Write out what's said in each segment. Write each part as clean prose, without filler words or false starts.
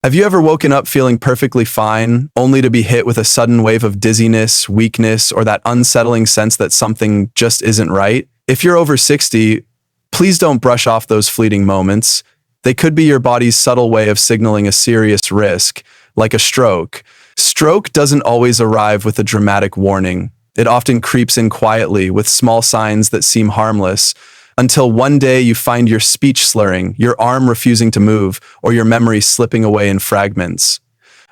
Have you ever woken up feeling perfectly fine, only to be hit with a sudden wave of dizziness, weakness, or that unsettling sense that something just isn't right? If you're over 60, please don't brush off those fleeting moments. They could be your body's subtle way of signaling a serious risk, like a stroke. Stroke doesn't always arrive with a dramatic warning. It often creeps in quietly with small signs that seem harmless, until one day you find your speech slurring, your arm refusing to move, or your memory slipping away in fragments.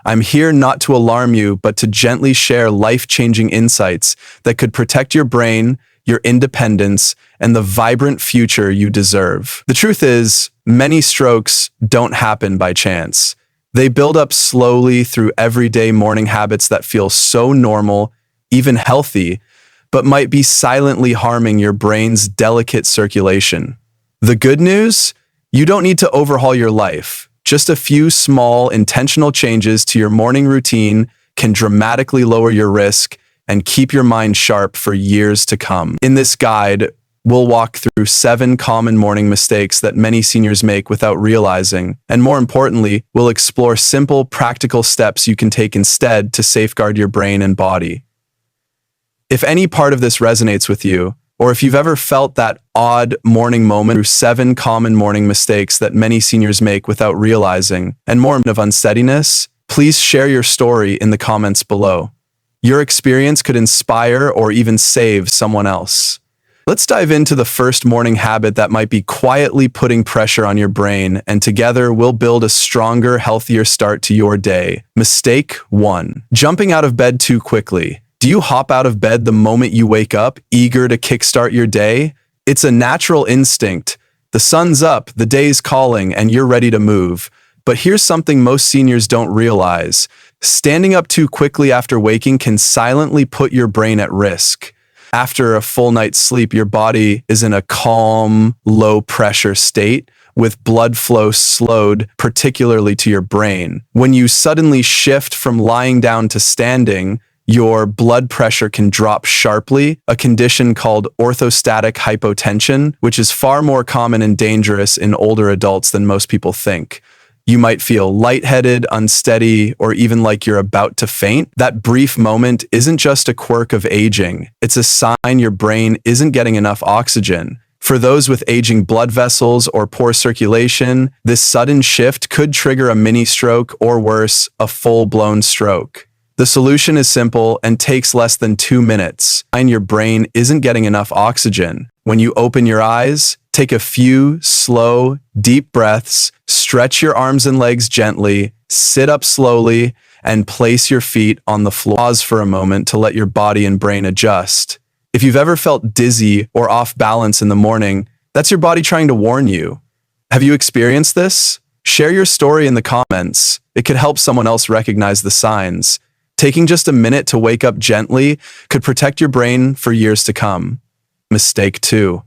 I'm here not to alarm you, but to gently share life-changing insights that could protect your brain, your independence, and the vibrant future you deserve. The truth is, many strokes don't happen by chance. They build up slowly through everyday morning habits that feel so normal, even healthy, but might be silently harming your brain's delicate circulation. The good news? You don't need to overhaul your life. Just a few small, intentional changes to your morning routine can dramatically lower your risk and keep your mind sharp for years to come. In this guide, we'll walk through 7 common morning mistakes that many seniors make without realizing, and more importantly, we'll explore simple, practical steps you can take instead to safeguard your brain and body. If any part of this resonates with you, or if you've ever felt that odd morning moment through 7 common morning mistakes that many seniors make without realizing, and more of unsteadiness, please share your story in the comments below. Your experience could inspire or even save someone else. Let's dive into the first morning habit that might be quietly putting pressure on your brain, and together we'll build a stronger, healthier start to your day. Mistake 1. Jumping out of bed too quickly. Do you hop out of bed the moment you wake up, eager to kickstart your day? It's a natural instinct. The sun's up, the day's calling, and you're ready to move. But here's something most seniors don't realize. Standing up too quickly after waking can silently put your brain at risk. After a full night's sleep, your body is in a calm, low-pressure state, with blood flow slowed, particularly to your brain. When you suddenly shift from lying down to standing, your blood pressure can drop sharply, a condition called orthostatic hypotension, which is far more common and dangerous in older adults than most people think. You might feel lightheaded, unsteady, or even like you're about to faint. That brief moment isn't just a quirk of aging. It's a sign your brain isn't getting enough oxygen. For those with aging blood vessels or poor circulation, this sudden shift could trigger a mini stroke or worse, a full-blown stroke. The solution is simple and takes less than 2 minutes. And your brain isn't getting enough oxygen. When you open your eyes, take a few slow, deep breaths, stretch your arms and legs gently, sit up slowly, and place your feet on the floor. Pause for a moment to let your body and brain adjust. If you've ever felt dizzy or off balance in the morning, that's your body trying to warn you. Have you experienced this? Share your story in the comments. It could help someone else recognize the signs. Taking just a minute to wake up gently could protect your brain for years to come. Mistake 2.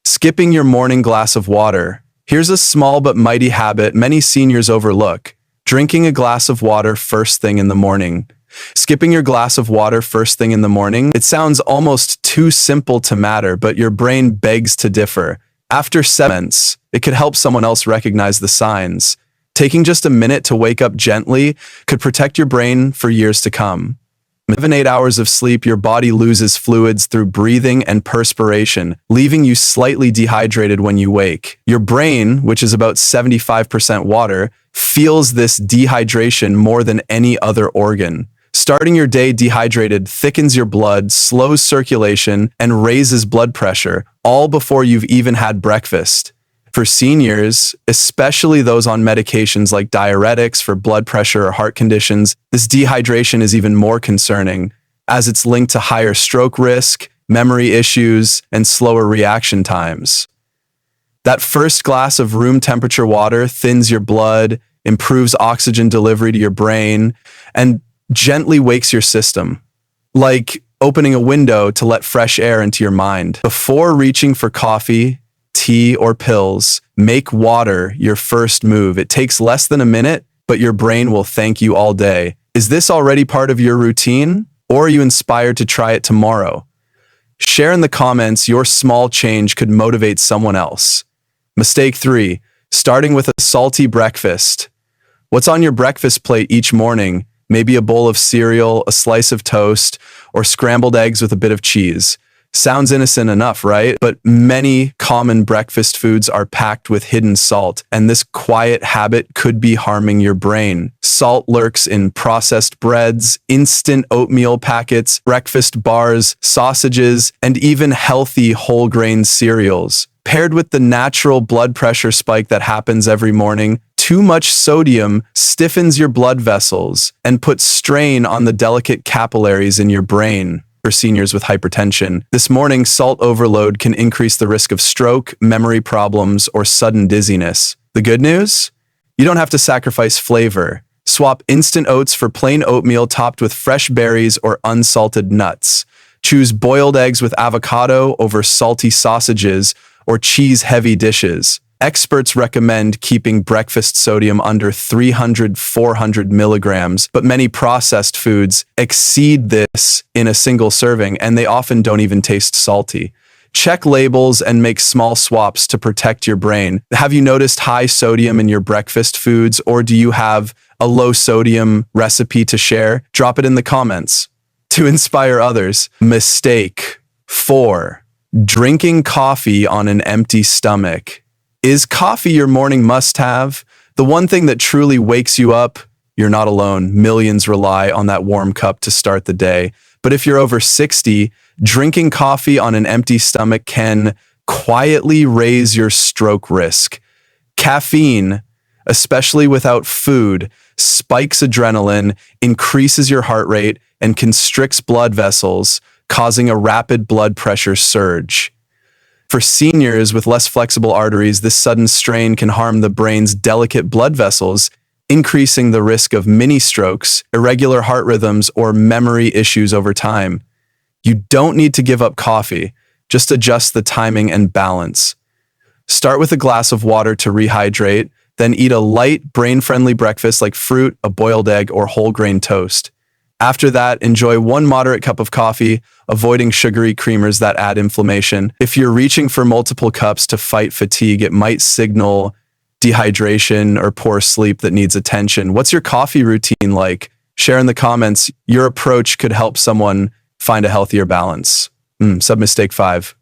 Skipping your morning glass of water. Here's a small but mighty habit many seniors overlook. Drinking a glass of water first thing in the morning. Skipping your glass of water first thing in the morning, it sounds almost too simple to matter, but your brain begs to differ. After 7 minutes, it could help someone else recognize the signs. Taking just a minute to wake up gently could protect your brain for years to come. 7-8 hours of sleep, your body loses fluids through breathing and perspiration, leaving you slightly dehydrated when you wake. Your brain, which is about 75% water, feels this dehydration more than any other organ. Starting your day dehydrated thickens your blood, slows circulation, and raises blood pressure, all before you've even had breakfast. For seniors, especially those on medications like diuretics for blood pressure or heart conditions, this dehydration is even more concerning, as it's linked to higher stroke risk, memory issues, and slower reaction times. That first glass of room temperature water thins your blood, improves oxygen delivery to your brain, and gently wakes your system, like opening a window to let fresh air into your mind. Before reaching for coffee, tea, or pills, make water your first move. It takes less than a minute, but your brain will thank you all day. Is this already part of your routine, or are you inspired to try it tomorrow? Share in the comments. Your small change could motivate someone else. Mistake 3. Starting with a salty breakfast. What's on your breakfast plate each morning? Maybe a bowl of cereal, a slice of toast, or scrambled eggs with a bit of cheese. Sounds innocent enough, right? But many common breakfast foods are packed with hidden salt, and this quiet habit could be harming your brain. Salt lurks in processed breads, instant oatmeal packets, breakfast bars, sausages, and even healthy whole grain cereals. Paired with the natural blood pressure spike that happens every morning, too much sodium stiffens your blood vessels and puts strain on the delicate capillaries in your brain. For seniors with hypertension, this morning salt overload can increase the risk of stroke, memory problems, or sudden dizziness. The good news? You don't have to sacrifice flavor. Swap instant oats for plain oatmeal topped with fresh berries or unsalted nuts. Choose boiled eggs with avocado over salty sausages or cheese-heavy dishes. Experts recommend keeping breakfast sodium under 300-400 milligrams, but many processed foods exceed this in a single serving, and they often don't even taste salty. Check labels and make small swaps to protect your brain. Have you noticed high sodium in your breakfast foods, or do you have a low sodium recipe to share? Drop it in the comments. To inspire others, mistake 4. Drinking coffee on an empty stomach. Is coffee your morning must-have? The one thing that truly wakes you up? You're not alone. Millions rely on that warm cup to start the day. But if you're over 60, drinking coffee on an empty stomach can quietly raise your stroke risk. Caffeine, especially without food, spikes adrenaline, increases your heart rate, and constricts blood vessels, causing a rapid blood pressure surge. For seniors with less flexible arteries, this sudden strain can harm the brain's delicate blood vessels, increasing the risk of mini strokes, irregular heart rhythms, or memory issues over time. You don't need to give up coffee, just adjust the timing and balance. Start with a glass of water to rehydrate, then eat a light, brain-friendly breakfast like fruit, a boiled egg, or whole grain toast. After that, enjoy one moderate cup of coffee, avoiding sugary creamers that add inflammation. If you're reaching for multiple cups to fight fatigue, it might signal dehydration or poor sleep that needs attention. What's your coffee routine like? Share in the comments. Your approach could help someone find a healthier balance. Mistake 5.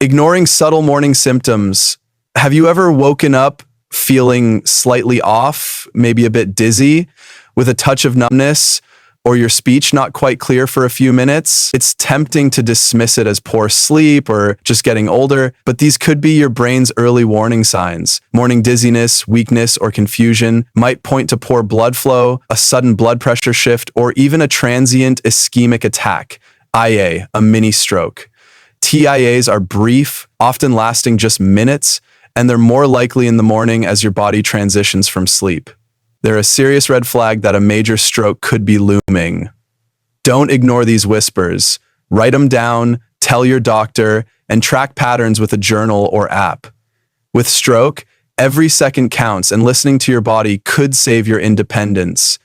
Ignoring subtle morning symptoms. Have you ever woken up feeling slightly off, maybe a bit dizzy, with a touch of numbness, or your speech not quite clear for a few minutes? It's tempting to dismiss it as poor sleep or just getting older, but these could be your brain's early warning signs. Morning dizziness, weakness, or confusion might point to poor blood flow, a sudden blood pressure shift, or even a transient ischemic attack, IA, a mini stroke. TIAs are brief, often lasting just minutes, and they're more likely in the morning as your body transitions from sleep. They're a serious red flag that a major stroke could be looming. Don't ignore these whispers. Write them down, tell your doctor, and track patterns with a journal or app. With stroke, every second counts, and listening to your body could save your independence.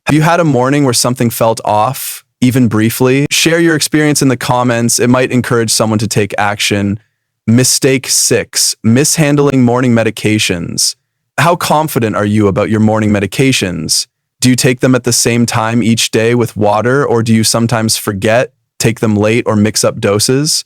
Have you had a morning where something felt off, even briefly? Share your experience in the comments. It might encourage someone to take action. Mistake 6, mishandling morning medications. How confident are you about your morning medications? Do you take them at the same time each day with water, or do you sometimes forget, take them late, or mix up doses?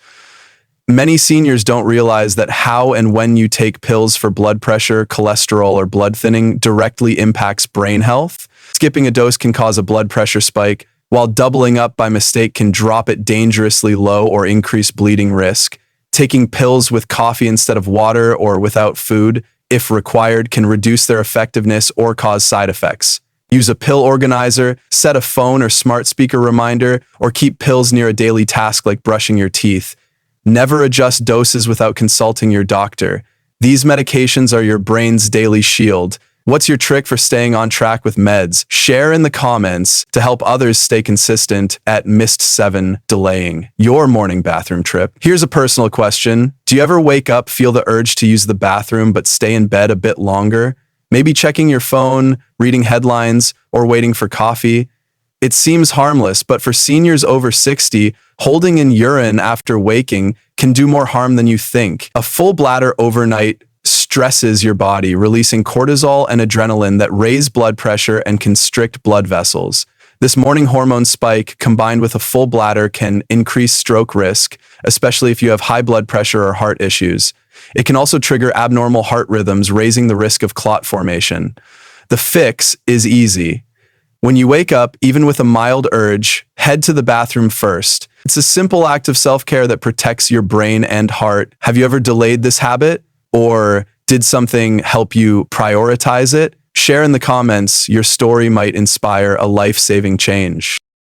Many seniors don't realize that how and when you take pills for blood pressure, cholesterol, or blood thinning directly impacts brain health. Skipping a dose can cause a blood pressure spike, while doubling up by mistake can drop it dangerously low or increase bleeding risk. Taking pills with coffee instead of water or without food, if required, can reduce their effectiveness or cause side effects. Use a pill organizer, set a phone or smart speaker reminder, or keep pills near a daily task like brushing your teeth. Never adjust doses without consulting your doctor. These medications are your brain's daily shield. What's your trick for staying on track with meds? Share in the comments to help others stay consistent at Mist 7, delaying your morning bathroom trip. Here's a personal question. Do you ever wake up, feel the urge to use the bathroom, but stay in bed a bit longer? Maybe checking your phone, reading headlines, or waiting for coffee? It seems harmless, but for seniors over 60, holding in urine after waking can do more harm than you think. A full bladder overnight stresses your body, releasing cortisol and adrenaline that raise blood pressure and constrict blood vessels. This morning hormone spike combined with a full bladder can increase stroke risk, especially if you have high blood pressure or heart issues. It can also trigger abnormal heart rhythms, raising the risk of clot formation. The fix is easy. When you wake up, even with a mild urge, head to the bathroom first. It's a simple act of self-care that protects your brain and heart. Have you ever delayed this habit? Or did something help you prioritize it? Share in the comments. Your story might inspire a life-saving change.